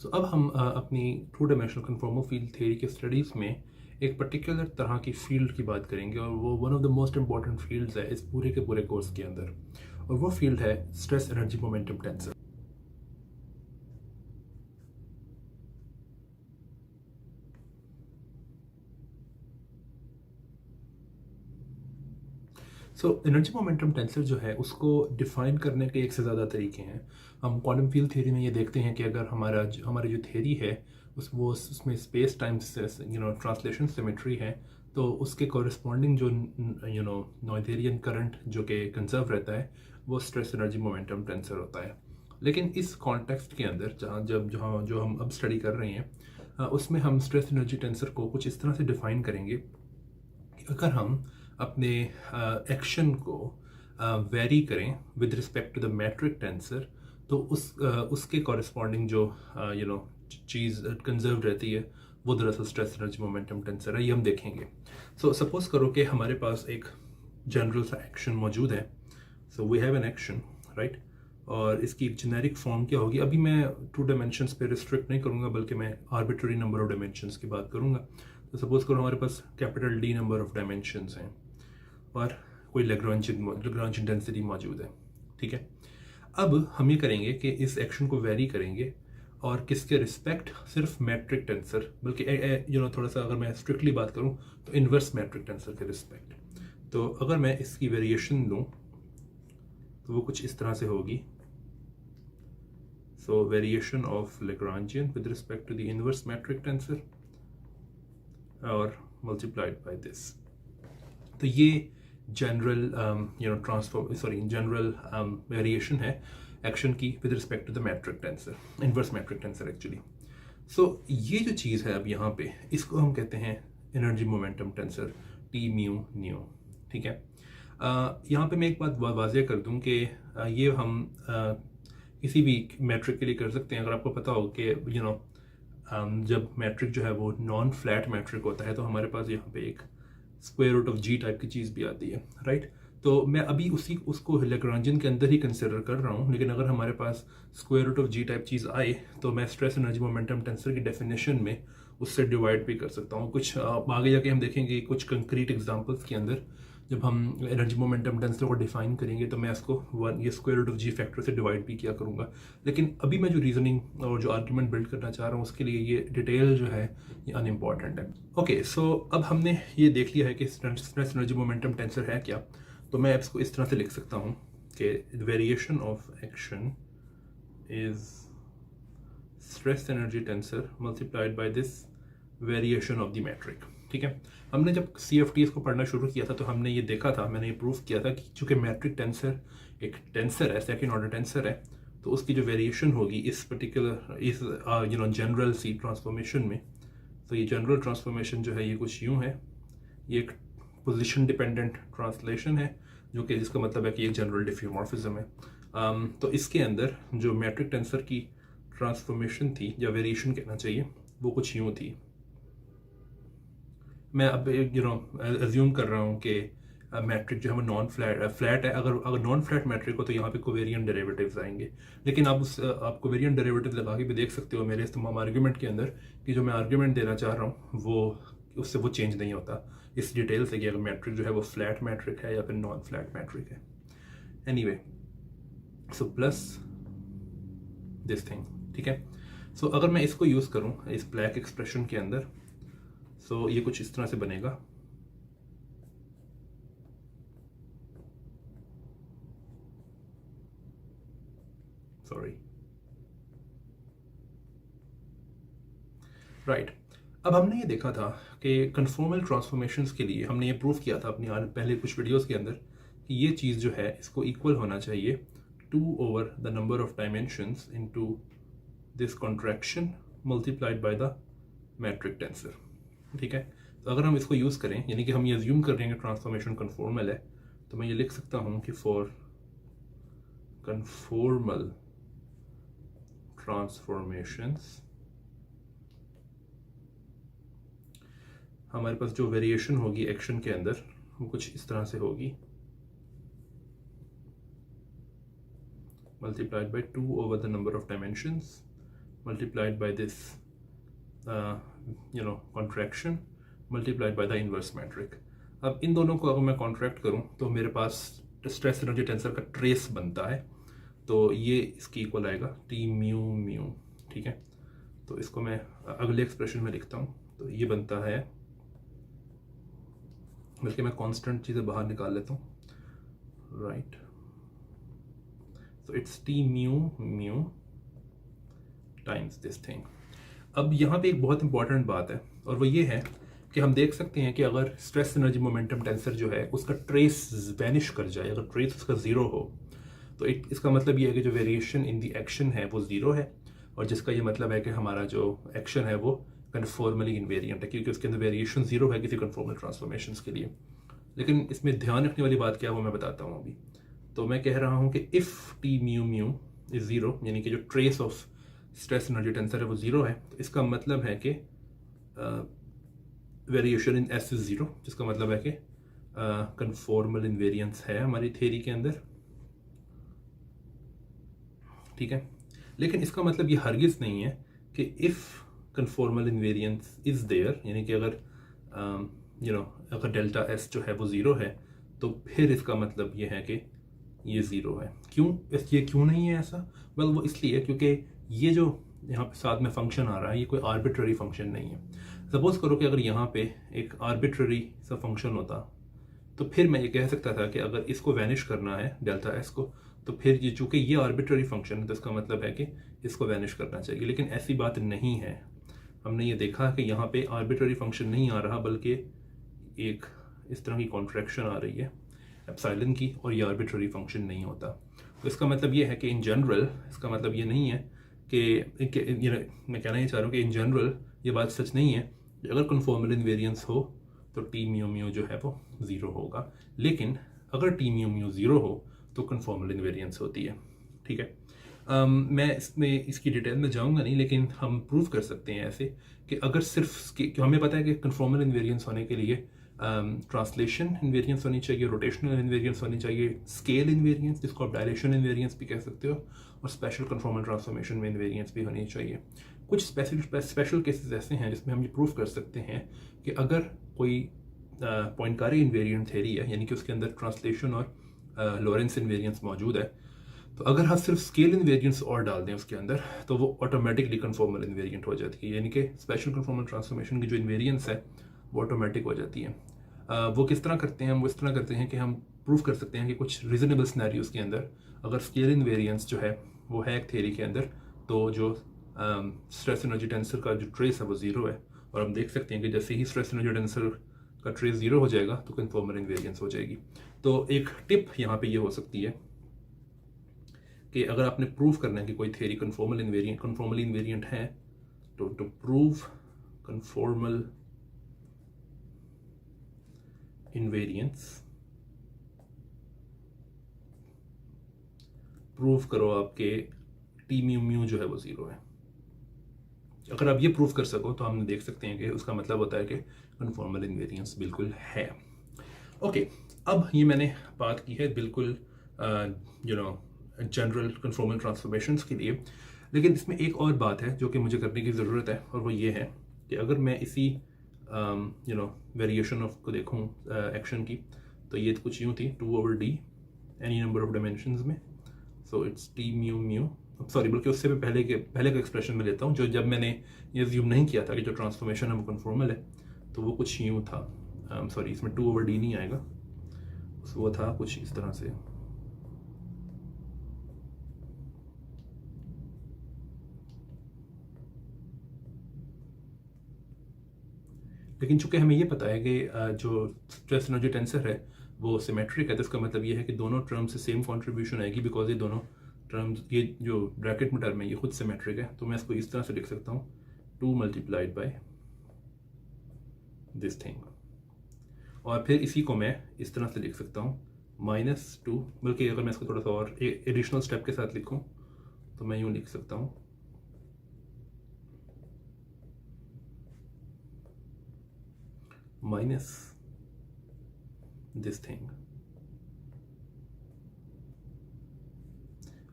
सो अब हम अपनी two dimensional conformal field theory के स्टडीज़ में एक पर्टिकुलर तरह की फील्ड की बात करेंगे और वो one of the most important fields है इस पूरे के पूरे कोर्स के अंदर, और वो फील्ड है stress energy momentum tensor. So energy momentum tensor जो है उसको डिफाइन करने के एक से ज़्यादा तरीके हैं। हम क्वांटम फील्ड थ्योरी में ये देखते हैं कि अगर हमारी जो थ्योरी है उसमें स्पेस टाइम ट्रांसलेशन सिमेट्री है, तो उसके कॉरस्पॉन्डिंग जो नोएथेरियन करंट जो कि कंजर्व रहता है वो स्ट्रेस एनर्जी मोमेंटम टेंसर होता है। लेकिन इस कॉन्टेक्स्ट के अंदर जहाँ जो हम अब स्टडी कर रहे हैं उसमें हम स्ट्रेस एनर्जी टेंसर को कुछ इस तरह से डिफाइन करेंगे कि अगर हम अपने एक्शन को वेरी करें with respect to the metric tensor, तो उसके कॉरस्पॉन्डिंग जो चीज़ कंजर्व रहती है वो दरअसल स्ट्रेस एनर्जी मोमेंटम टेंसर है। ये हम देखेंगे। सो सपोज करो कि हमारे पास एक जनरल सा एक्शन मौजूद है। So we have an action, right, और इसकी जेनेरिक फॉर्म क्या होगी? अभी मैं टू डायमेंशंस पे रिस्ट्रिक्ट नहीं करूँगा, बल्कि मैं आर्बिट्ररी नंबर ऑफ डायमेंशंस की बात करूँगा। तो सपोज करो हमारे पास capital D number of dimensions हैं और कोई लैग्रांजियन डेंसिटी मौजूद है, ठीक है। अब हम ये करेंगे कि इस एक्शन को वेरी करेंगे और किसके रिस्पेक्ट? सिर्फ मैट्रिक टेंसर, बल्कि थोड़ा सा अगर मैं स्ट्रिक्टली बात करूं तो इन्वर्स मैट्रिक टेंसर के रिस्पेक्ट। तो अगर मैं इसकी वेरिएशन लूं तो वो कुछ इस तरह से होगी। So variation of Lagrangian with respect to the inverse metric tensor और मल्टीप्लाइड बाय दिस। तो ये जनरल जनरल वेरिएशन है एक्शन की with respect to the metric tensor, inverse metric tensor actually. So ये जो चीज़ है अब यहाँ पे, इसको हम कहते हैं energy momentum tensor T mu new, ठीक है। यहाँ पे मैं एक बात वाज़ेह कर दूँ कि ये हम किसी भी मैट्रिक के लिए कर सकते हैं। अगर आपको पता हो कि जब मैट्रिक जो है वो नॉन फ्लैट मैट्रिक होता है तो हमारे पास यहाँ पे एक square root of ji type की चीज़ भी आती है, राइट। तो मैं अभी उसको लैग्रांजियन के अंदर ही कंसिडर कर रहा हूँ, लेकिन अगर हमारे पास square root of ji type चीज़ आए तो मैं स्ट्रेस एनर्जी मोमेंटम टेंसर की डेफिनेशन में उससे डिवाइड भी कर सकता हूँ। कुछ आगे जाके हम देखेंगे कुछ कंक्रीट एग्जांपल्स के अंदर जब हम एनर्जी मोमेंटम टेंसर को डिफाइन करेंगे तो मैं इसको ये square root of G factor से डिवाइड भी किया करूँगा। लेकिन अभी मैं जो रीजनिंग और जो आर्ग्यूमेंट बिल्ड करना चाह रहा हूँ उसके लिए ये डिटेल जो है ये अनइम्पॉर्टेंट है। ओके, सो अब हमने ये देख लिया है कि स्ट्रेस एनर्जी मोमेंटम टेंसर है क्या। तो मैं इसको इस तरह से लिख सकता हूँ कि variation of action is stress energy tensor multiplied by this variation of the metric, ठीक है। हमने जब CFTs को पढ़ना शुरू किया था तो हमने ये देखा था, मैंने ये प्रूव किया था कि चूंकि मैट्रिक टेंसर एक टेंसर है, सेकंड ऑर्डर टेंसर है, तो उसकी जो वेरिएशन होगी इस पर्टिकुलर इस जनरल सी ट्रांसफॉर्मेशन में, तो ये जनरल ट्रांसफॉर्मेशन जो है ये कुछ यूँ है। ये एक पोजीशन डिपेंडेंट ट्रांसलेशन है जो कि जिसका मतलब है कि एक जनरल डिफ्यूमॉर्फिज्म है। तो इसके अंदर जो मैट्रिक टेंसर की ट्रांसफॉर्मेशन थी या वेरिएशन कहना चाहिए वो कुछ यूँ थी। मैं अब अज्यूम कर रहा हूँ कि मैट्रिक जो है वो नॉन फ्लैट है। अगर नॉन फ्लैट मैट्रिक हो तो यहाँ पे कोवेरिएंट डेरिवेटिव्स आएंगे, लेकिन आप कोवेरिएंट डेरिवेटिव लगा के भी देख सकते हो मेरे इस तमाम आर्ग्यूमेंट के अंदर कि जो मैं आर्ग्यूमेंट देना चाह रहा हूँ उससे वो चेंज नहीं होता इस डिटेल से कि अगर मैट्रिक जो है वो फ्लैट मैट्रिक है या फिर नॉन फ्लैट मैट्रिक है। Anyway, so plus this thing, ठीक है। सो अगर मैं इसको यूज़ करूँ इस ब्लैक एक्सप्रेशन के अंदर, सो ये कुछ इस तरह से बनेगा। Sorry, right. अब हमने ये देखा था कि कन्फॉर्मल ट्रांसफॉर्मेशंस के लिए हमने ये प्रूव किया था अपनी पहले कुछ वीडियोस के अंदर कि ये चीज़ जो है इसको इक्वल होना चाहिए 2 over the number of dimensions into this contraction multiplied by the metric tensor, ठीक है। तो अगर हम इसको यूज़ करें, यानी कि हम ये अज्यूम कर रहे हैं कि ट्रांसफॉर्मेशन कन्फॉर्मल है, तो मैं ये लिख सकता हूँ कि फॉर कन्फॉर्मल ट्रांसफॉर्मेशंस हमारे पास जो वेरिएशन होगी एक्शन के अंदर वो कुछ इस तरह से होगी, multiplied by 2 over the number of dimensions multiplied by this contraction multiplied by the inverse metric. अब इन दोनों को अगर मैं कॉन्ट्रैक्ट करूं तो मेरे पास स्ट्रेस एनर्जी टेंसर का ट्रेस बनता है, तो ये इसकी इक्वल आएगा टी म्यू म्यू, ठीक है। तो इसको मैं अगले एक्सप्रेशन में लिखता हूँ, तो ये बनता है, बल्कि मैं कांस्टेंट चीज़ें बाहर निकाल लेता हूँ, right. So it's T mu mu times this thing. अब यहाँ पे एक बहुत इंपॉर्टेंट बात है, और वो ये है कि हम देख सकते हैं कि अगर स्ट्रेस एनर्जी मोमेंटम टेंसर जो है उसका ट्रेस वैनिश कर जाए, अगर ट्रेस उसका ज़ीरो हो, तो इसका मतलब ये है कि जो वेरिएशन इन दी एक्शन है वो ज़ीरो है, और जिसका ये मतलब है कि हमारा जो एक्शन है वो कन्फॉर्मली इनवेरिएंट है, क्योंकि उसके अंदर वेरिएशन ज़ीरो है किसी कन्फॉर्मल ट्रांसफॉर्मेशन के लिए। लेकिन इसमें ध्यान रखने वाली बात क्या है वो मैं बताता हूँ अभी। तो मैं कह रहा हूँ कि if T mu mu is zero, यानी कि जो trace of stress energy tensor है वो ज़ीरो है, तो इसका मतलब है कि variation in S is zero, जिसका मतलब है कि कन्फॉर्मल इनवेरिएंस है हमारी थ्योरी के अंदर, ठीक है। लेकिन इसका मतलब ये हरगिज़ नहीं है कि if conformal invariance is there, यानी कि अगर अगर डेल्टा एस जो है वो ज़ीरो है, तो फिर इसका मतलब ये है कि ये ज़ीरो है। ये क्यों नहीं है ऐसा? वेल, वो इसलिए क्योंकि ये जो यहाँ पे साथ में फंक्शन आ रहा है ये कोई आर्बिट्ररी फंक्शन नहीं है। सपोज करो कि अगर यहाँ पे एक आर्बिट्ररी सा फंक्शन होता, तो फिर मैं ये कह सकता था कि अगर इसको वैनिश करना है डेल्टा एस को, तो फिर ये चूँकि ये आर्बिट्ररी फंक्शन है तो इसका मतलब है कि इसको वैनिश करना चाहिए। लेकिन ऐसी बात नहीं है। हमने ये देखा कि यहाँ पे आर्बिट्ररी फंक्शन नहीं आ रहा, बल्कि एक इस तरह की कॉन्ट्रैक्शन आ रही है एप्सिलॉन की, और ये आर्बिट्ररी फंक्शन नहीं होता। तो इसका मतलब ये है कि इन जनरल, इसका मतलब ये नहीं है कि मैं कहना ये चाह रहा हूँ कि इन जनरल ये बात सच नहीं है कि अगर कन्फॉर्मल इनवेरिएंस हो तो टी म्यू म्यू जो है वो ज़ीरो होगा। लेकिन अगर टी म्यू म्यू ज़ीरो हो तो कन्फॉर्मल इनवेरिएंस होती है, ठीक है। मैं इसमें इसकी डिटेल में जाऊंगा नहीं, लेकिन हम प्रूव कर सकते हैं ऐसे कि अगर सिर्फ हमें पता है कि कन्फॉर्मल इनवेरिएंस होने के लिए ट्रांसलेशन इन्वेरिएंस होनी चाहिए, रोटेशनल इन्वेरिएंस होनी चाहिए, स्केल इन्वेरिएंस जिसको आप डायलेशन इन्वेरिएंस भी कह सकते हो, और स्पेशल कन्फॉर्मल ट्रांसफॉर्मेशन में इन्वेरिएंस भी होनी चाहिए। कुछ स्पेशल केसेस ऐसे हैं जिसमें हम ये प्रूव कर सकते हैं कि अगर कोई पॉइंटकारी इन्वेरिएंट थ्योरी है, यानी कि उसके अंदर ट्रांसलेशन और लॉरेंस इन्वेरिएंस मौजूद है, तो अगर हम सिर्फ स्केल इन्वेरिएंस और डाल दें उसके अंदर, तो वो ऑटोमेटिकली कन्फॉर्मल इन्वेरिएंट हो जाती है, यानी कि स्पेशल कन्फॉर्मल ट्रांसफॉर्मेशन की जो इन्वेरिएंस है वो ऑटोमेटिक हो जाती है। वो किस तरह करते हैं? हम वो इस तरह करते हैं कि हम प्रूव कर सकते हैं कि कुछ रीजनेबल सिनेरियोज के अंदर अगर स्केल इन्वेरिएंस जो है वो है एक थ्योरी के अंदर, तो जो स्ट्रेस एनर्जी टेंसर का जो ट्रेस है वो ज़ीरो है, और हम देख सकते हैं कि जैसे ही स्ट्रेस एनर्जी टेंसर का ट्रेस ज़ीरो हो जाएगा तो कन्फॉर्मल इन्वेरिएंस हो जाएगी। तो एक टिप यहाँ पे ये हो सकती है कि अगर आपने प्रूव करना है कि कोई थ्योरी कन्फॉर्मल इन्वेरिएंट है, तो टू प्रूव कन्फॉर्मल इन्वेरिएंस प्रूव करो आपके टी म्यू म्यू जो है वो ज़ीरो है। अगर आप ये प्रूव कर सको तो हम देख सकते हैं कि उसका मतलब होता है कि कन्फॉर्मल इन्वेरिएंस बिल्कुल है। ओके, अब ये मैंने बात की है बिल्कुल जनरल कन्फॉर्मल ट्रांसफॉर्मेशंस के लिए, लेकिन इसमें एक और बात है जो कि मुझे करने की ज़रूरत है, और वो ये है कि अगर मैं इसी वेरिएशन ऑफ को देखूँ एक्शन की, तो ये कुछ यूँ थी 2/d any number of dimensions में, so it's T mu mu. Sorry, बल्कि उससे भी पहले का एक्सप्रेशन में लेता हूँ, जो जब मैंने ये ज्यूम नहीं किया था कि जो ट्रांसफॉर्मेशन है वो कन्फॉर्मल है, तो वो कुछ यूँ था। सॉरी, इसमें 2/d नहीं आएगा, वो था कुछ इस तरह से। लेकिन चूंकि हमें ये पता है कि जो स्ट्रेस एनर्जी टेंसर है वो सिमेट्रिक है, तो इसका मतलब ये है कि दोनों टर्म से सेम कंट्रीब्यूशन आएगी, बिकॉज ये दोनों टर्म्स, ये जो ब्रैकेट में टर्म है ये खुद सिमेट्रिक है। तो मैं इसको इस तरह से लिख सकता हूँ 2 मल्टीप्लाइड बाय दिस थिंग, और फिर इसी को मैं इस तरह से लिख सकता हूँ -2, बल्कि अगर मैं इसको थोड़ा सा और एडिशनल स्टेप के साथ लिखूँ तो मैं यूँ लिख सकता हूँ माइनस दिस थिंग,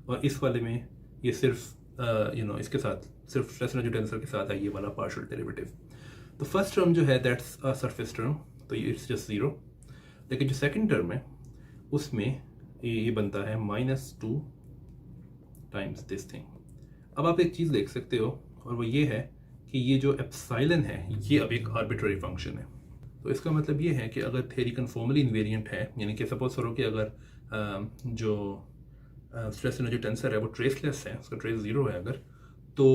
और इस वाले में ये सिर्फ इसके साथ सिर्फ स्ट्रेस एनर्जी टेंसर के साथ है ये वाला पार्शियल डेरिवेटिव। तो फर्स्ट टर्म जो है दैट्स अ सरफेस टर्म, तो इट्स जस्ट ज़ीरो। लेकिन जो सेकंड टर्म है उसमें ये बनता है -2 टाइम्स दिस थिंग। अब आप एक चीज़ देख सकते हो और वो ये है कि ये जो एप्सिलॉन है ये अब एक आर्बिट्ररी फंक्शन है। तो इसका मतलब ये है कि अगर थ्योरी कन्फॉर्मली इन्वेरिएंट है, यानी कि सपोज करो कि अगर जो स्ट्रेस एनर्जी टेंसर है वो ट्रेसलेस है, उसका ट्रेस ज़ीरो है अगर, तो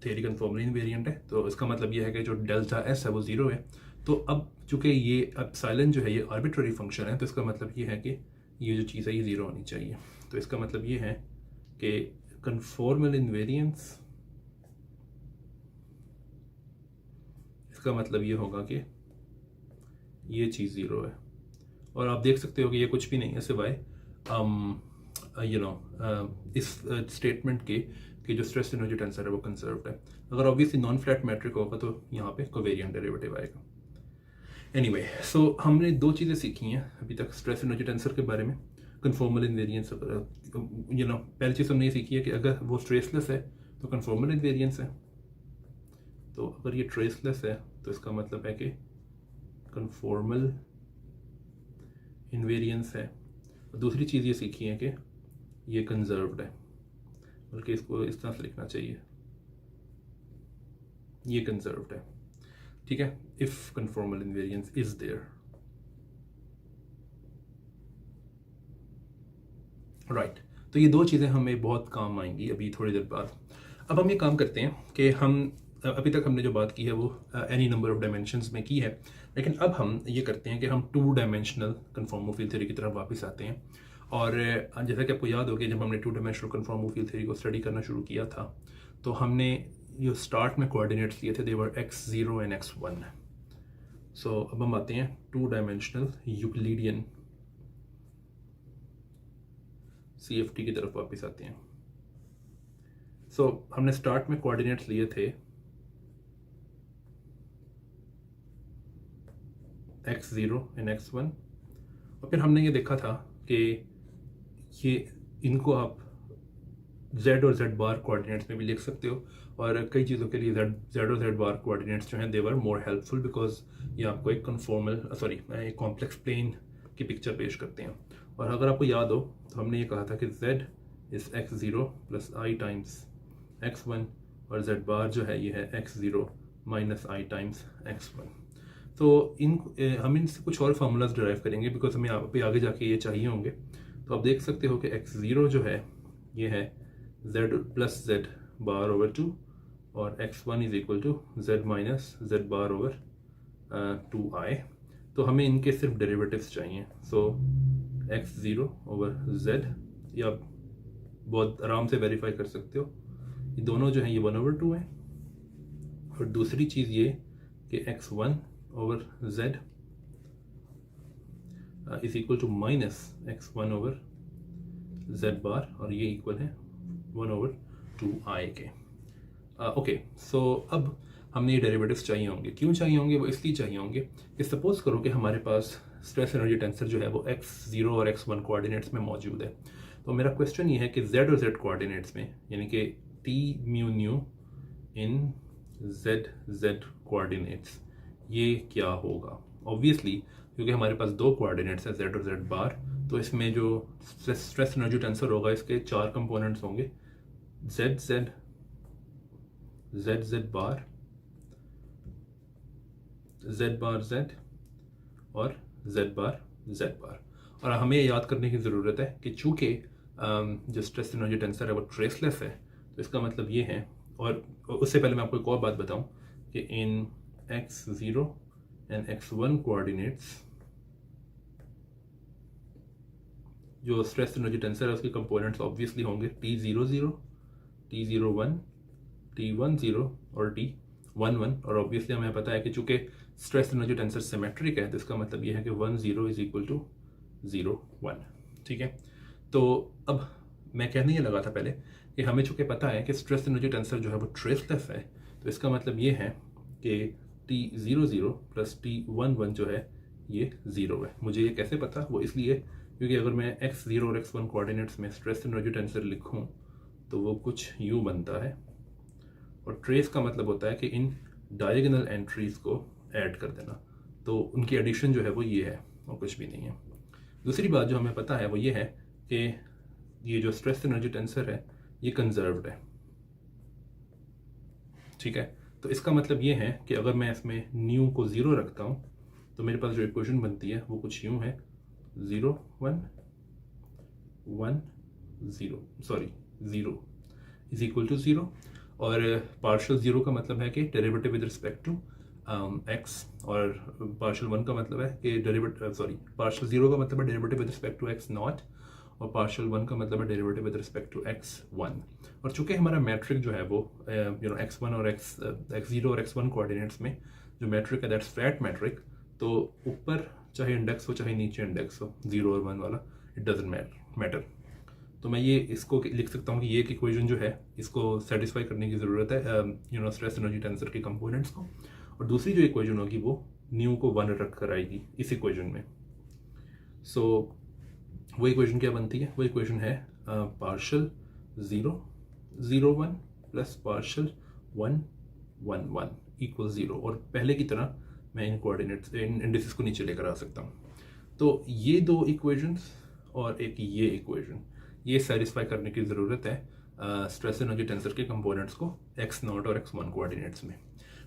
थ्योरी कन्फॉर्मली इन्वेरिएंट है। तो इसका मतलब ये है कि जो डेल्टा एस है वो ज़ीरो है। तो अब चूंकि ये एप्सिलॉन जो है ये आर्बिट्ररी फंक्शन है, तो इसका मतलब ये है कि ये जो चीज़ है ये ज़ीरो होनी चाहिए। तो इसका मतलब ये है कि कन्फॉर्मल इन्वेरिएंस, इसका मतलब ये होगा कि ये चीज़ ज़ीरो है। और आप देख सकते हो कि ये कुछ भी नहीं है सिवाय इस स्टेटमेंट के कि जो स्ट्रेस एनर्जी टेंसर है वो कंजर्व्ड है। अगर ऑब्वियसली नॉन फ्लैट मैट्रिक होगा तो यहाँ पे कोवेरिएंट डेरिवेटिव आएगा। एनीवे, सो हमने दो चीज़ें सीखी हैं अभी तक स्ट्रेस एनर्जी टेंसर के बारे में। कन्फॉर्मल इन्वेरिएंस, पहली चीज़ हमने ये सीखी है कि अगर वो ट्रेसलेस है तो कन्फॉर्मल इन्वेरिएंस है। तो अगर ये ट्रेसलेस है तो इसका मतलब है कि कन्फॉर्मल इन्वेरिएंस है। और दूसरी चीज़ ये सीखी है कि ये कंजर्व्ड है, बल्कि इसको इस तरह से लिखना चाहिए, ये कंजर्व्ड है। ठीक है, if conformal invariance is there. Right, तो ये दो चीज़ें हमें बहुत काम आएंगी अभी थोड़ी देर बाद। अब हम ये काम करते हैं कि हम अभी तक हमने जो बात की है वो एनी नंबर ऑफ डायमेंशंस में की है, लेकिन अब हम ये करते हैं कि हम 2 डायमेंशनल कन्फॉर्मल फील्ड थ्योरी की तरफ वापस आते हैं। और जैसा कि आपको याद होगा जब हमने 2 डायमेंशनल कन्फॉर्मल फील्ड थ्योरी को स्टडी करना शुरू किया था तो हमने जो स्टार्ट में कोऑर्डिनेट्स लिए थे दे वर x0 एंड x1। सो अब हम आते हैं 2 डायमेंशनल यूक्लिडियन CFT की तरफ वापस आते हैं। सो हमने स्टार्ट में कोऑर्डिनेट्स लिए थे x0 एंड x1, और फिर हमने ये देखा था कि ये इनको आप z और z बार कोऑर्डिनेट्स में भी लिख सकते हो, और कई चीज़ों के लिए z और z बार कोऑर्डिनेट्स जो हैं दे वर मोर हेल्पफुल बिकॉज ये आपको एक एक कॉम्प्लेक्स प्लेन की पिक्चर पेश करते हैं। और अगर आपको याद हो तो हमने ये कहा था कि z is x0 plus i times x1 और z बार जो है ये है x0 minus i times x1। तो हम इनसे कुछ और फार्मूलाज डिराइव करेंगे बिकॉज हमें पे आगे जाके ये चाहिए होंगे। तो आप देख सकते हो कि x0 जो है ये है z plus z bar over 2 और x1 is equal to z minus z bar over 2i। तो हमें इनके सिर्फ डेरिवेटिव्स चाहिए। सो x0 ओवर z, ये आप बहुत आराम से वेरीफाई कर सकते हो, ये दोनों जो हैं ये 1/2 है। और दूसरी चीज़ ये कि x1 over z is equal to minus x1 over z bar, और ये इक्वल है 1/2i के। ओके, सो अब हमने ये डेरिवेटिव्स चाहिए होंगे। क्यों चाहिए होंगे? वो इसलिए चाहिए होंगे कि सपोज करो कि हमारे पास स्ट्रेस एनर्जी टेंसर जो है वो x0 और x1 कोऑर्डिनेट्स में मौजूद है। तो मेरा क्वेश्चन ये है कि z और z कोऑर्डिनेट्स में, यानी कि t mu new in z coordinates, ये क्या होगा? ऑब्वियसली क्योंकि हमारे पास 2 कोऑर्डिनेट्स हैं z और z बार, तो इसमें जो स्ट्रेस एनर्जी टेंसर होगा इसके 4 कंपोनेंट्स होंगे, z बार, z बार z और z बार। और हमें याद करने की ज़रूरत है कि चूँकि जो स्ट्रेस एनर्जी टेंसर है वो ट्रेसलेस है, तो इसका मतलब ये है, और उससे पहले मैं आपको एक और बात बताऊं कि इन x0 एंड x1 कोऑर्डिनेट्स जो स्ट्रेस एनर्जी टेंसर है उसके कंपोनेंट्स ऑब्वियसली होंगे t00, t01, t10 और t11। और ऑब्वियसली हमें पता है कि चूंकि स्ट्रेस एनर्जी टेंसर सिमेट्रिक है तो इसका मतलब ये है कि 10 इज इक्वल टू 01। ठीक है, तो अब मैं कहने ये लगा था पहले कि हमें चूंकि पता है कि स्ट्रेस एनर्जी टेंसर जो है वो ट्रेसलेस है, तो इसका मतलब ये है कि t00 प्लस t11 जो है ये 0 है। मुझे ये कैसे पता? वो इसलिए क्योंकि अगर मैं x0 और x1 कोऑर्डिनेट्स में स्ट्रेस एनर्जी टेंसर लिखूं तो वो कुछ यूँ बनता है, और ट्रेस का मतलब होता है कि इन डायगोनल एंट्रीज को ऐड कर देना। तो उनकी एडिशन जो है वो ये है और कुछ भी नहीं है। दूसरी बात जो हमें पता है वो ये है कि ये जो स्ट्रेस एनर्जी टेंसर है ये कंजर्व्ड है, ठीक है। तो इसका मतलब ये है कि अगर मैं इसमें न्यू को 0 रखता हूँ तो मेरे पास जो इक्वेशन बनती है वो कुछ यूँ है 0 1 1 0 सॉरी 0 इज इक्वल टू 0। और पार्शियल 0 का मतलब है कि derivative with respect to X, और पार्शियल 1 का मतलब है कि पार्शियल 0 का मतलब है derivative with respect to X not, और पार्शियल 1 का मतलब है derivative with respect to x1। और चूंकि हमारा मैट्रिक जो है वो x1 और x0 और x1 कोऑर्डिनेट्स में जो मैट्रिक है दैट्स फ्लैट मैट्रिक, तो ऊपर चाहे इंडेक्स हो चाहे नीचे इंडेक्स हो 0 और 1 वाला, इट डजंट मैटर। तो मैं ये इसको लिख सकता हूँ कि ये इक्वेशन जो है इसको सेटिस्फाई करने की ज़रूरत है स्ट्रेस एनर्जी टेंसर के कंपोनेंट्स को, और दूसरी जो इक्वेशन होगी वो न्यू को 1 रख कर आएगी इस इक्वेशन में। सो वो इक्वेशन क्या बनती है? वो इक्वेशन है पार्शियल 0 0 1 प्लस पार्शियल 1 1 1 इक्वल 0, और पहले की तरह मैं इन कोऑर्डिनेट्स इंडिसेस को नीचे लेकर आ सकता हूँ। तो ये दो इक्वेशंस और एक ये इक्वेशन, ये सेटिस्फाई करने की ज़रूरत है स्ट्रेस एनर्जी टेंसर के कंपोनेंट्स को x0 और x1 कोऑर्डिनेट्स में।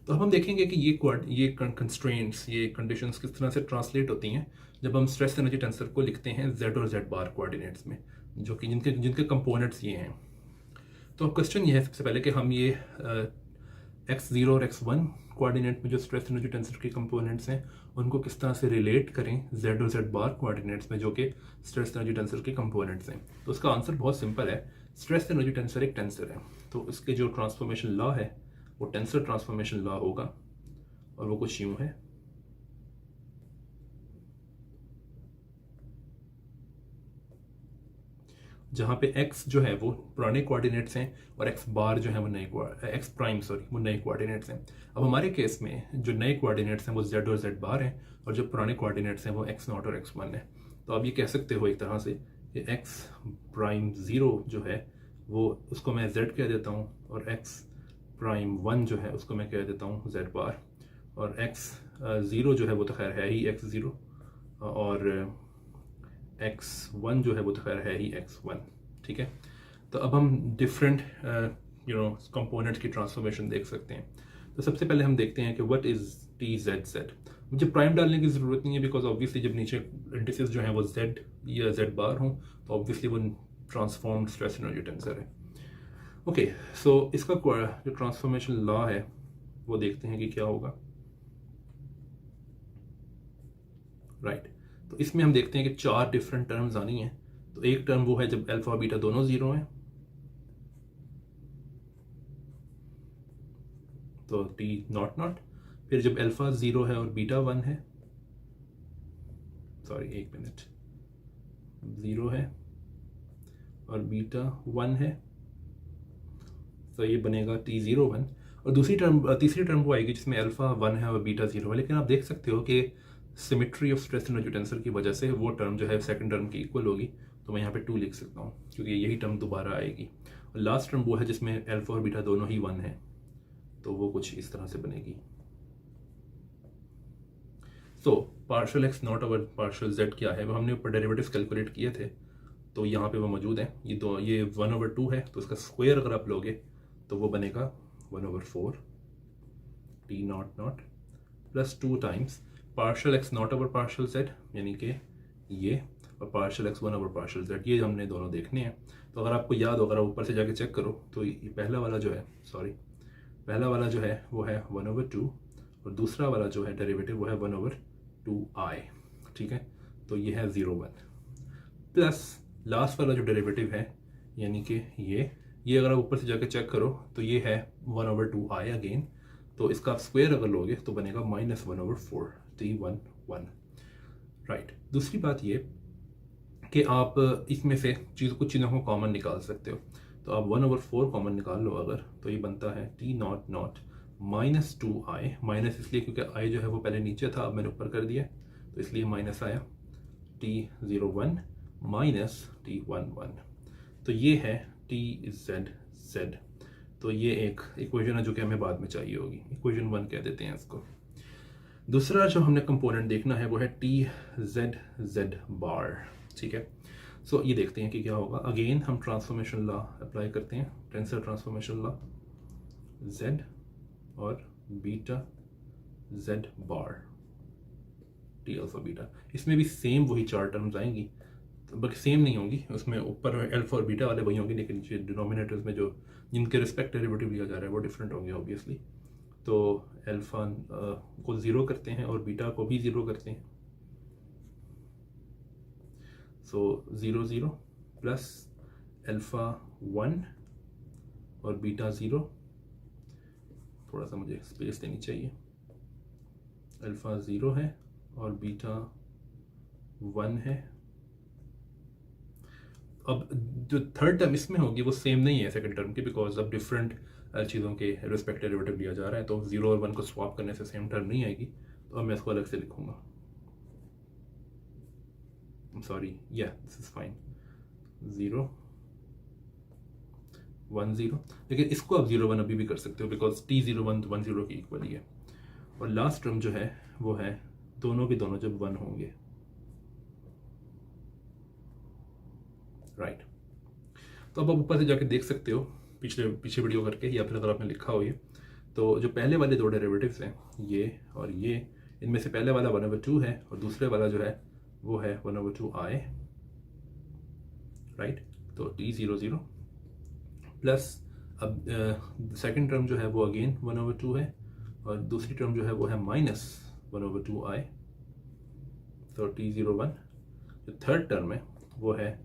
तो अब हम देखेंगे कि ये कंस्ट्रेंट्स, ये कंडीशंस किस तरह से ट्रांसलेट होती हैं जब हम स्ट्रेस एनर्जी टेंसर को लिखते हैं z और z बार कोऑर्डिनेट्स में, जो कि जिनके कंपोनेंट्स ये हैं। तो अब क्वेश्चन ये है सबसे पहले कि हम ये x0 और x1 कोऑर्डिनेट में जो स्ट्रेस एनर्जी टेंसर के कंपोनेंट्स हैं उनको किस तरह से रिलेट करें z और z बार कोऑर्डिनेट्स में जो कि स्ट्रेस एनर्जी टेंसर के कंपोनेंट्स हैं। तो उसका आंसर बहुत सिंपल है। स्ट्रेस एनर्जी टेंसर एक टेंसर है, तो इसके जो ट्रांसफॉर्मेशन लॉ है वो टेंसर ट्रांसफॉर्मेशन लॉ होगा, और वो कुछ यूं है। जहाँ पे x जो है वो पुराने कोऑर्डिनेट्स हैं और x बार जो है वो नए x प्राइम वो नए कोऑर्डिनेट्स हैं। अब हमारे केस में जो नए कोऑर्डिनेट्स हैं वो z और z बार हैं, और जो पुराने कोऑर्डिनेट्स हैं वो x0 और x1 है। तो आप ये कह सकते हो एक तरह से कि x प्राइम 0 जो है वो उसको मैं z कह देता हूँ, और x प्राइम 1 जो है उसको मैं कह देता हूँ z बार, और x0 जो है वो तो खैर है ही x0, और x1 जो है वो तो खैर है ही x1, ठीक है। तो अब हम डिफरेंट कंपोनेंट्स की ट्रांसफॉर्मेशन देख सकते हैं। तो सबसे पहले हम देखते हैं कि what is T Z Z. मुझे प्राइम डालने की ज़रूरत नहीं है, बिकॉज ऑब्वियसली जब नीचे इंडिसेस जो हैं वो z या z बार हों तो ऑब्वियसली वो ट्रांसफॉर्म्ड स्ट्रेस एनर्जी टेंसर है। ओके, सो इसका जो ट्रांसफॉर्मेशन लॉ है वो देखते हैं कि क्या होगा। राइट, तो इसमें हम देखते हैं कि 4 डिफरेंट टर्म्स आनी हैं। तो एक टर्म वो है जब अल्फा और बीटा दोनों 0 हैं, तो टी नॉट नॉट। फिर जब अल्फा 0 है और बीटा 1 है, सॉरी एक मिनट, 0 है और बीटा 1 है, तो ये बनेगा T01। और तीसरी टर्म वो आएगी जिसमें अल्फा 1 है और बीटा 0 है। लेकिन आप देख सकते हो कि symmetry of stress energy tensor की वजह से वो टर्म जो है सेकंड टर्म की इक्वल होगी, तो मैं यहाँ पे 2 लिख सकता हूँ क्योंकि यही टर्म दोबारा आएगी। और लास्ट टर्म वो है जिसमें अल्फा और बीटा दोनों ही 1 है, तो वो कुछ इस तरह से बनेगी। सो पार्शियल x0 और पार्शियल z क्या है वो हमने ऊपर डेरिवेटिव्स कैलकुलेट किए थे, तो यहाँ पे वो मौजूद है। ये 1/2 है, तो इसका स्क्वायर अगर आप लोगे तो वो बनेगा 1/4 T0 plus 2 times partial x0 over partial z, यानी कि ये, और partial x1 over partial z, ये हमने दोनों देखने हैं। तो अगर आपको याद हो, अगर आप ऊपर से जाके चेक करो तो ये पहला वाला जो है वो है 1/2, और दूसरा वाला जो है डेरिवेटिव वो है 1/2i, ठीक है। तो ये है 0/1 प्लस लास्ट वाला जो डेरिवेटिव है यानी कि ये अगर आप ऊपर से जाके चेक करो तो ये है 1/2i अगेन, तो इसका आप स्क्वायर अगर लोगे तो बनेगा -1/4 T11। राइट, दूसरी बात ये कि आप इसमें से कुछ चीज़ों को कॉमन निकाल सकते हो। तो आप 1/4 कॉमन निकाल लो अगर, तो ये बनता है T0 -2i, माइनस इसलिए क्योंकि i जो है वो पहले नीचे था, अब मैंने ऊपर कर दिया तो इसलिए माइनस आया, T01 T11। तो ये है TZZ तो ये एक इक्वेशन है जो कि हमें बाद में चाहिए होगी, इक्वेशन 1 कह देते हैं इसको। दूसरा जो हमने कंपोनेंट देखना है वो है टी जेड जेड बार, ठीक है। सो ये देखते हैं कि क्या होगा। अगेन हम ट्रांसफॉर्मेशन लॉ अप्लाई करते हैं, टेंसर ट्रांसफॉर्मेशन लॉ, जेड और बीटा जेड बार टी अल्फा बीटा। इसमें भी सेम वही 4 टर्म्स आएंगी, तो बल्कि सेम नहीं होंगी, उसमें ऊपर अल्फा और बीटा वाले वही होंगे, लेकिन जो डिनोमिनेटर्स में जो जिनके रिस्पेक्ट डेरिवेटिव लिया जा रहा है वो डिफरेंट होंगे ऑब्वियसली। तो अल्फा को 0 करते हैं और बीटा को भी 0 करते हैं। सो 0 0 प्लस अल्फा 1 और बीटा 0, थोड़ा सा मुझे स्पेस देनी चाहिए, अल्फा 0 है और बीटा 1 है। अब जो थर्ड टर्म इसमें होगी वो सेम नहीं है सेकंड टर्म की, बिकॉज अब डिफरेंट चीज़ों के रिस्पेक्ट डेरिवेटिव लिया जा रहा है, तो 0 और 1 को स्वैप करने से सेम टर्म नहीं आएगी, तो अब मैं इसको अलग से लिखूंगा। सॉरी, या दिस इज फाइन, 0 1 0, लेकिन इसको आप 0 1 अभी भी कर सकते हो बिकॉज t 0 1 1 0 की इक्वल ही है। और लास्ट टर्म जो है वो है दोनों के दोनों जब 1 होंगे, राइट। तो अब आप ऊपर से जाके देख सकते हो पीछे वीडियो करके, या फिर अगर आपने लिखा हो ये, तो जो पहले वाले 2 डेरिवेटिव्स हैं ये और ये, इनमें से पहले वाला 1/2 है और दूसरे वाला जो है वो है 1/2i, राइट। तो t 0 0 प्लस अब सेकेंड टर्म जो है वो अगेन 1/2 है और दूसरी टर्म जो है वो है -1/2i, तो t 0 1। जो थर्ड टर्म है वो है,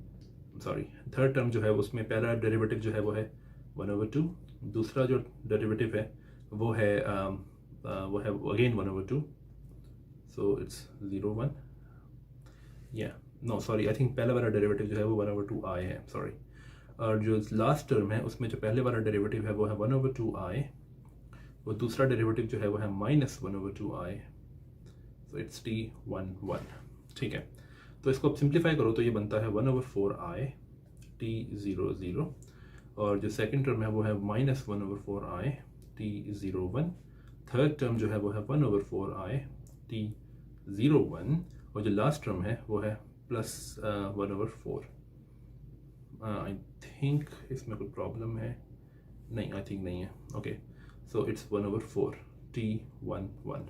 सॉरी, थर्ड टर्म जो है उसमें पहला डेरिवेटिव जो है वो है 1/2, दूसरा जो डेरिवेटिव है वो है अगेन 1/2, सो इट्स 0 1, या नो सॉरी, आई थिंक पहला वाला डेरिवेटिव जो है वो 1/2i है, सॉरी। और जो लास्ट टर्म है उसमें जो पहले वाला डेरिवेटिव है वो है 1/2i, और दूसरा डेरिवेटिव जो है वो है -1/2i, सो इट्स t 1 1, ठीक है। तो इसको आप सिंप्लीफाई करो तो ये बनता है 1/4i t 0 0, और जो सेकंड टर्म है वो है -1/4i t 0 1, थर्ड टर्म जो है वो है 1/4i t 0 1, और जो लास्ट टर्म है वो है +1/4। आई थिंक इसमें कोई प्रॉब्लम है, नहीं, आई थिंक नहीं है, ओके। So it's 1/4 t 1 1।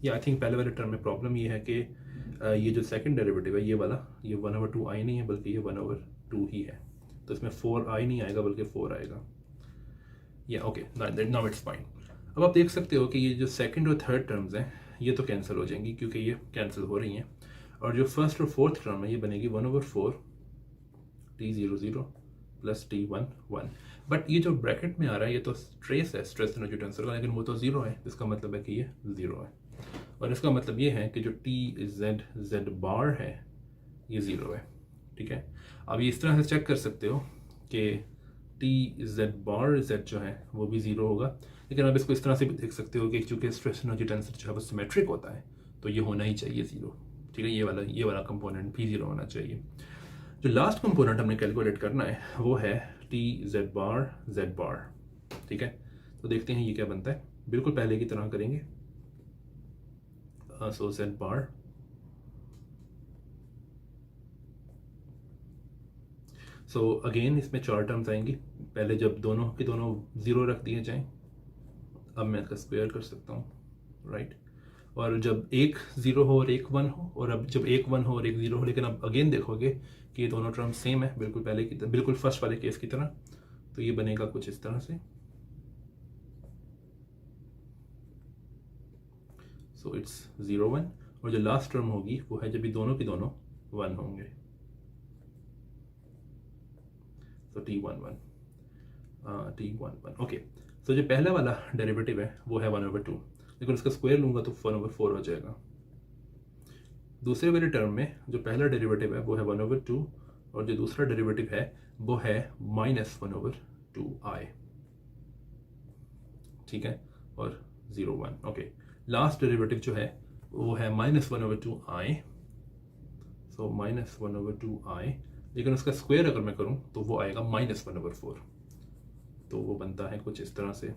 या आई थिंक पहले वाले टर्म में प्रॉब्लम ये है कि ये जो सेकंड डेरिवेटिव है ये वाला, ये 1/2i नहीं है बल्कि ये 1/2 ही है, तो इसमें 4i नहीं आएगा बल्कि 4 आएगा, या ओके, नाउ इट्स फाइन। अब आप देख सकते हो कि ये जो सेकंड और थर्ड टर्म्स हैं ये तो कैंसिल हो जाएंगी क्योंकि ये कैंसिल हो रही हैं, और जो फर्स्ट और फोर्थ टर्म है ये बनेगी 1/4 t 0 0 प्लस t 1 1। बट ये जो ब्रैकेट में आ रहा है ये तो स्ट्रेस है, स्ट्रेस एनर्जी टेंसर का, लेकिन वो तो 0 है, इसका मतलब है कि ये 0 है, और इसका मतलब ये है कि जो t z z बार है ये 0 है, ठीक है। अब ये इस तरह से चेक कर सकते हो कि t z बार z जो है वो भी 0 होगा, लेकिन आप इसको इस तरह से भी देख सकते हो कि चूंकि स्ट्रेस एनर्जी टेंसर जो है वो सिमेट्रिक होता है तो ये होना ही चाहिए 0, ठीक है। ये वाला कंपोनेंट भी 0 होना चाहिए। जो लास्ट कंपोनेंट हमने कैलकुलेट करना है वो है t z बार, ठीक है। तो देखते हैं ये क्या बनता है, बिल्कुल पहले की तरह करेंगे। सो z बार, सो अगेन इसमें 4 टर्म्स आएंगी, पहले जब दोनों के दोनों 0 रख दिए जाएं, अब मैं इसका स्क्वायर कर सकता हूँ, राइट। और जब एक 0 हो और एक 1 हो, और अब जब एक 1 हो और एक 0 हो, लेकिन अब अगेन देखोगे कि ये दोनों टर्म सेम है, बिल्कुल पहले की बिल्कुल फर्स्ट वाले केस की तरह, तो ये बनेगा कुछ इस तरह से। सो इट्स 0 1, और जो लास्ट टर्म होगी वो है जब ये दोनों के दोनों 1 होंगे, तो t 1 1, ओके। सो जो पहला वाला डेरिवेटिव है वो है 1/2, लेकिन उसका स्क्वायर लूंगा तो 1/4 हो जाएगा। दूसरे वाले टर्म में जो पहला डेरिवेटिव है वो है 1/2, और जो दूसरा डेरिवेटिव है वो है -1/2i, ठीक है, और 0 1, ओके। लास्ट डेरिवेटिव जो है वो है -1/2i, सो -1/2i, लेकिन उसका स्क्वायर अगर मैं करूं तो वो आएगा -1/4, तो वो बनता है कुछ इस तरह से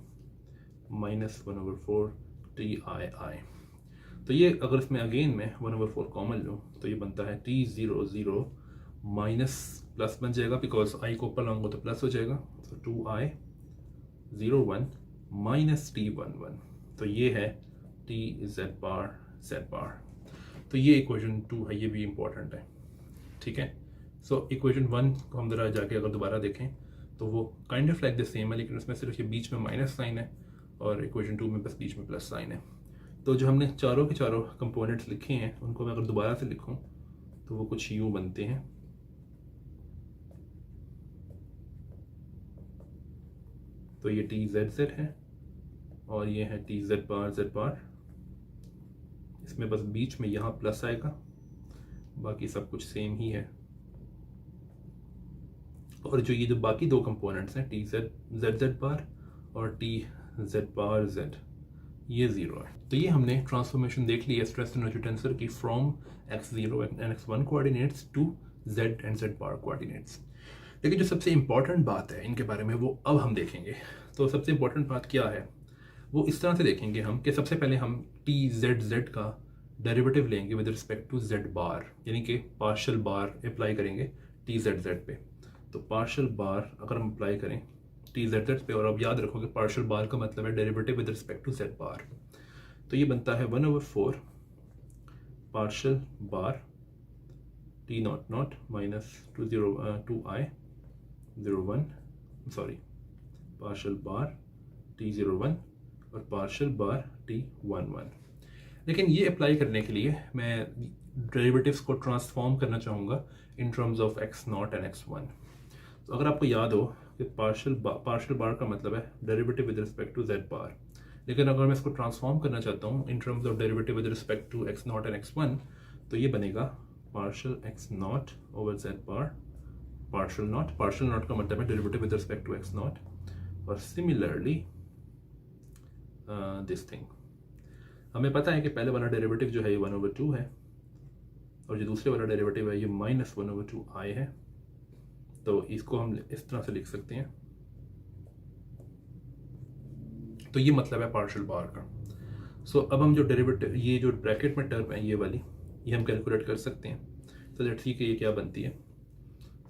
-1/4 TII। तो ये अगर इसमें अगेन मैं 1/4 कॉमन लूँ तो ये बनता है T00 माइनस प्लस बन जाएगा, बिकॉज आई को ऊपर लाऊंगा तो प्लस हो जाएगा, तो 2I01 माइनस T11, तो ये है TZ बार Z बार। तो ये इक्वेशन 2 है, ये भी इम्पोर्टेंट है, ठीक है। सो इक्वेशन 1 को हम ज़रा जाके अगर दोबारा देखें तो वो kind of like the same है, लेकिन उसमें सिर्फ ये बीच में माइनस साइन है और इक्वेशन 2 में बस बीच में प्लस साइन है। तो जो हमने चारों के चारों कंपोनेंट्स लिखे हैं उनको मैं अगर दोबारा से लिखूं तो वो कुछ यूँ बनते हैं। तो ये TZZ है और ये है TZ बार Z बार, इसमें बस बीच में यहाँ प्लस आएगा, बाकी सब कुछ सेम ही है। और जो ये जो बाकी दो कंपोनेंट्स हैं TZZ बार और TZ बार Z, ये ज़ीरो है। तो ये हमने ट्रांसफॉर्मेशन देख ली है स्ट्रेस एनर्जी टेंसर की from x0 and x1 coordinates to z and z bar coordinates. लेकिन जो सबसे इंपॉर्टेंट बात है इनके बारे में वो अब हम देखेंगे। तो सबसे इंपॉर्टेंट बात क्या है वो इस तरह से देखेंगे हम कि सबसे पहले हम TZZ का डेरिवेटिव लेंगे विद रिस्पेक्ट टू z बार, यानी कि पार्शियल बार अप्लाई करेंगे TZZ पे। तो पार्शियल बार अगर हम अप्लाई करें TZZ पे, और अब याद रखो कि पार्शियल बार का मतलब है derivative with respect to z bar, तो ये बनता है 1/4 partial bar T00 minus 2I01 sorry partial bar T01 और पार्शियल बार T11। लेकिन ये अप्लाई करने के लिए मैं डेरिवेटिव्स को ट्रांसफॉर्म करना चाहूँगा इन terms of x0 and x1। तो अगर आपको याद हो कि पार्शियल बार का मतलब है derivative with respect to z bar, लेकिन अगर मैं इसको ट्रांसफॉर्म करना चाहता हूँ in terms of derivative with respect to x0 and x1, तो ये बनेगा partial x0 over z bar partial not का मतलब है derivative with respect to x0, और सिमिलरली दिस थिंग। हमें पता है कि पहले वाला डेरिवेटिव जो है ये 1/2 है और जो दूसरे वाला डेरिवेटिव है ये -1/2I है, तो इसको हम इस तरह से लिख सकते हैं। तो ये मतलब है पार्शियल बार का। सो अब हम जो डेरिवेटिव ये जो ब्रैकेट में टर्म है ये वाली, ये हम कैलकुलेट कर सकते हैं। तो लेट्स सी कि ये क्या बनती है।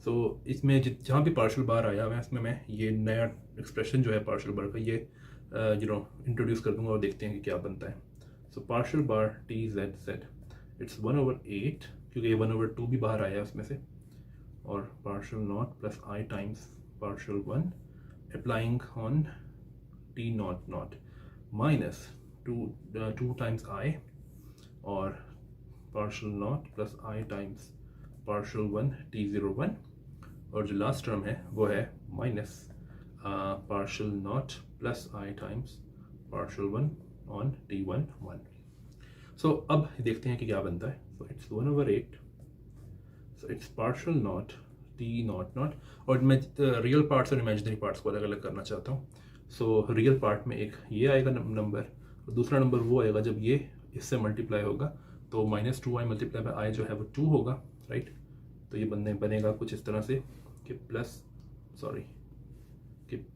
सो इसमें जहाँ भी पार्शियल बार आया हुआ है इसमें मैं ये नया एक्सप्रेशन जो है पार्शियल बार का ये इंट्रोड्यूस कर दूंगा और देखते हैं कि क्या बनता है। So partial bar TZZ it's 1/8, क्योंकि ये 1/2 भी बाहर आया है उसमें से, और partial not plus I times partial 1 applying on T00 minus 2 times I और partial not plus I times partial 1 T01, और जो लास्ट टर्म है वो है minus partial not plus I times partial 1 on T11। सो अब देखते हैं कि क्या बनता है। So it's 1/8, so it's partial not T00, और मैं रियल पार्ट्स और इमेजिनरी पार्ट्स को अलग अलग करना चाहता हूँ। सो रियल पार्ट में एक ये आएगा नंबर और दूसरा नंबर वो आएगा जब ये इससे मल्टीप्लाई होगा, तो -2I मल्टीप्लाई बाय I जो है वो 2 होगा, राइट। तो ये बनेगा कुछ इस तरह से कि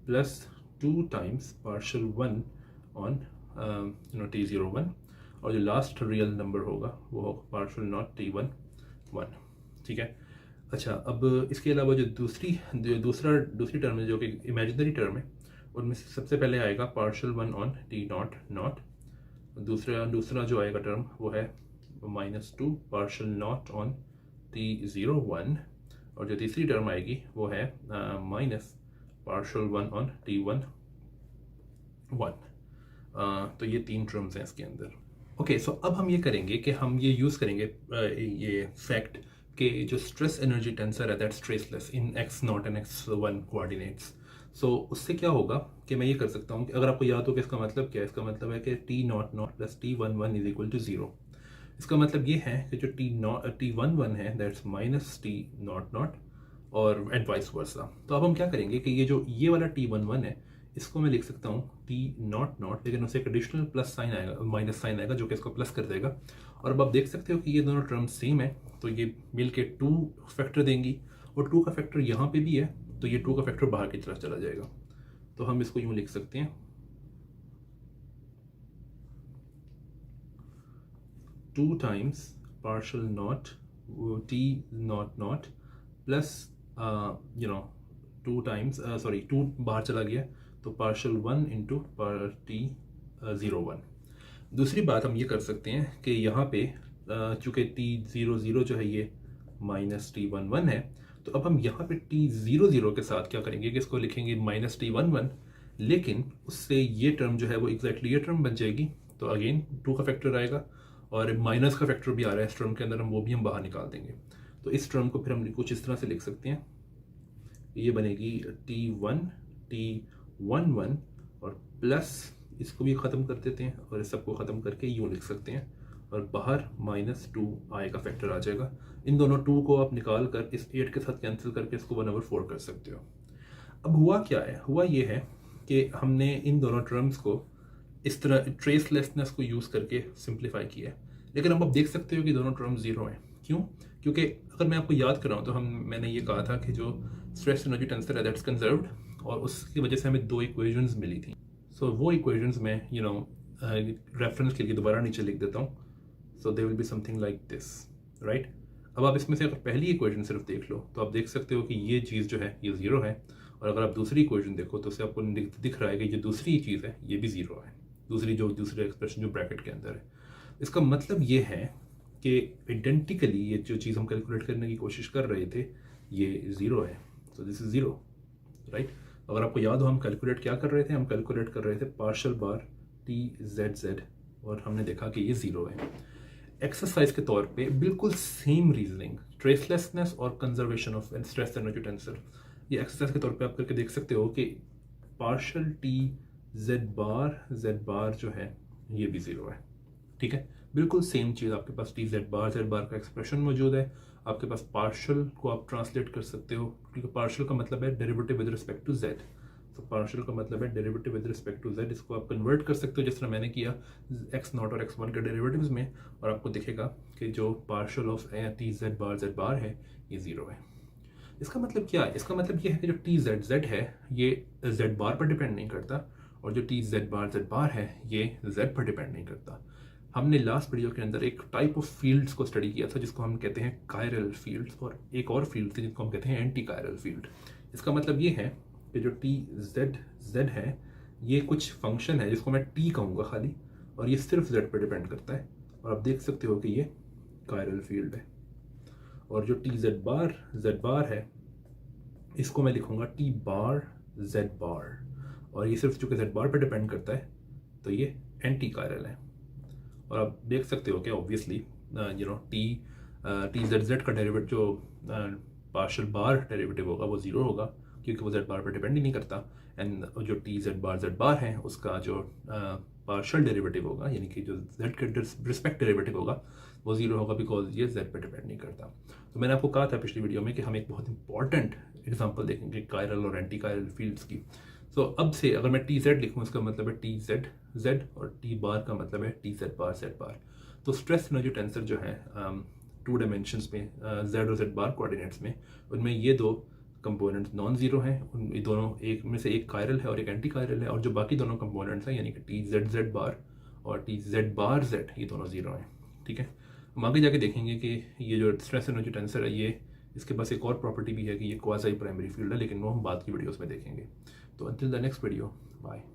plus 2 times partial 1 on T01, और जो लास्ट रियल नंबर होगा वो होगा पार्शियल नॉट T11, ठीक है। अच्छा, अब इसके अलावा जो दूसरी टर्म है जो कि इमेजिनरी टर्म है, उनमें से सबसे पहले आएगा पार्शियल 1 ऑन T00, दूसरा जो आएगा टर्म वो है -2 पार्शियल नॉट ऑन T01, और जो तीसरी टर्म आएगी वो है माइनस पार्शियल 1 ऑन T11। तो ये 3 टर्म्स हैं इसके अंदर। ओके, सो अब हम ये करेंगे कि हम ये यूज़ करेंगे ये फैक्ट कि जो स्ट्रेस एनर्जी टेंसर है that stressless in x0 and x1 coordinates. So उससे क्या होगा कि मैं ये कर सकता हूँ कि अगर आपको याद हो कि इसका मतलब क्या है, इसका मतलब है कि T00 plus T11 is equal to 0। इसका मतलब ये है कि जो T11 है दैट्स माइनस T00 और एंड वाइस वर्सा। तो अब हम क्या करेंगे कि ये वाला T11 है इसको मैं लिख सकता हूँ T00, लेकिन उससे एक एडिशनल प्लस साइन आएगा, माइनस साइन आएगा जो कि इसको प्लस कर देगा। और अब आप देख सकते हो कि ये दोनों टर्म्स सेम है, तो ये मिल के 2 फैक्टर देंगी, और 2 का फैक्टर यहाँ पे भी है, तो ये 2 का फैक्टर बाहर की तरफ चला जाएगा। तो हम इसको यूं लिख सकते हैं 2 times partial naught t naught plus 2 times 2 बाहर चला गया तो partial 1 into t 0 1। दूसरी बात हम ये कर सकते हैं कि यहाँ पे चूँकि t00 जो है ये माइनस t11 है, तो अब हम यहाँ पे t00 के साथ क्या करेंगे कि इसको लिखेंगे माइनस t11, लेकिन उससे ये टर्म जो है वो एग्जैक्टली ये टर्म बन जाएगी। तो अगेन 2 का फैक्टर आएगा और माइनस का फैक्टर भी आ रहा है इस टर्म के अंदर, हम वो भी हम बाहर निकाल देंगे। तो इस टर्म को फिर हम कुछ इस तरह से लिख सकते हैं, ये बनेगी t1 t11 और प्लस इसको भी ख़त्म कर देते हैं और इस सबको ख़त्म करके यूँ लिख सकते हैं और बाहर -2 i का फैक्टर आ जाएगा। इन दोनों 2 को आप निकाल कर इस 8 के साथ कैंसिल करके इसको 1/4 कर सकते हो। अब हुआ क्या है, हुआ ये है कि हमने इन दोनों टर्म्स को इस तरह ट्रेसलेसनेस को यूज़ करके सिंप्लीफाई किया है, लेकिन अब आप देख सकते हो कि दोनों टर्म्स ज़ीरो हैं। क्यों? क्योंकि अगर मैं आपको याद कराऊँ तो मैंने ये कहा था कि जो स्ट्रेस एनर्जी टेंसर है दैट्स कंजर्व्ड, और उसकी वजह से हमें 2 इक्वेशंस मिली थी। सो वो इक्वेशंस में रेफरेंस के लिए दोबारा नीचे लिख देता हूँ। So they will be something like this, right. अब आप इसमें से अगर पहली इक्वेशन सिर्फ देख लो तो आप देख सकते हो कि ये चीज़ जो है ये ज़ीरो है, और अगर आप दूसरी इक्वेशन देखो तो उससे आपको दिख रहा है कि जो दूसरी चीज़ है ये भी ज़ीरो है, दूसरी एक्सप्रेशन जो ब्रैकेट के अंदर है। इसका मतलब ये है कि आइडेंटिकली ये जो चीज़ हम कैलकुलेट करने की कोशिश कर रहे थे ये ज़ीरो है। So this is zero, right. अगर आपको याद हो हम कैलकुलेट क्या कर रहे थे, हम कैलकुलेट कर रहे थे पार्शियल बार TZZ, और हमने देखा कि ये ज़ीरो है। एक्सरसाइज के तौर पे बिल्कुल सेम रीजनिंग, ट्रेसलेसनेस और conservation of stress energy tensor, ये एक्सरसाइज के तौर पे आप करके देख सकते हो कि पार्शियल Z बार जो है ये भी ज़ीरो है। ठीक है, बिल्कुल सेम चीज़, आपके पास Z बार का एक्सप्रेशन मौजूद है। आपके पास पार्शियल को आप ट्रांसलेट कर सकते हो, क्योंकि पार्शियल का मतलब है derivative with respect to Z। तो पार्शियल का मतलब है derivative with respect to Z। इसको आप कन्वर्ट कर सकते हो जिस तरह मैंने किया x0 और x1 के डेरिवेटिव्स में, और आपको दिखेगा कि जो पार्शियल ऑफ Z बार है ये ज़ीरो है। इसका मतलब क्या है? इसका मतलब ये है कि जो TZZ है ये Z बार पर डिपेंड नहीं करता, और जो TZ बार है ये Z पर डिपेंड नहीं करता। हमने लास्ट वीडियो के अंदर एक टाइप ऑफ फील्ड्स को स्टडी किया था जिसको हम कहते हैं कायरल फील्ड्स, और एक और फील्ड थी जिसको हम कहते हैं एंटी कायरल फील्ड। इसका मतलब ये है कि जो TZZ है ये कुछ फंक्शन है जिसको मैं T कहूँगा खाली, और ये सिर्फ Z पर डिपेंड करता है, और आप देख सकते हो कि ये कायरल फील्ड है। और जो Z बार है इसको मैं लिखूँगा T बार Z बार, और ये सिर्फ चूँकि Z बार पर डिपेंड करता है तो ये एंटी कायरल है। और आप देख सकते हो कि ऑब्वियसली TZZ का डेरिवेटिव जो पार्शियल बार डेरिवेटिव होगा वो ज़ीरो होगा, क्योंकि वो Z बार पर डिपेंड ही नहीं करता। एंड जो TZ बार है उसका जो पार्शियल डेरिवेटिव होगा, यानी कि जो Z के रिस्पेक्ट डेरिवेटिव होगा वो ज़ीरो होगा, बिकॉज ये Z पर डिपेंड नहीं करता। तो मैंने आपको कहा था पिछली वीडियो में कि हम एक बहुत इंपॉर्टेंट एग्जांपल देखेंगे कायरल और एंटी कायरल फील्ड्स की। सो अब से अगर मैं TZ लिखूँ इसका मतलब है TZZ, और T बार का मतलब है TZ बार। तो स्ट्रेस एनर्जी टेंसर जो है 2 डायमेंशंस में Z और Z बार कोऑर्डिनेट्स में, उनमें ये 2 कंपोनेंट्स नॉन ज़ीरो हैं। उन दोनों एक में से एक कायरल है और एक एंटी कायरल है, और जो बाकी दोनों कंपोनेंट्स हैं यानी कि TZZ बार और TZ बार Z ये दोनों ज़ीरो हैं। ठीक है, हम आगे जाके देखेंगे कि ये जो स्ट्रेस एनर्जी टेंसर है ये इसके पास एक और प्रॉपर्टी भी है कि ये क्वाज़ी प्राइमरी फील्ड है, लेकिन वो हम बाद की वीडियोस में देखेंगे। तो until the next video, bye.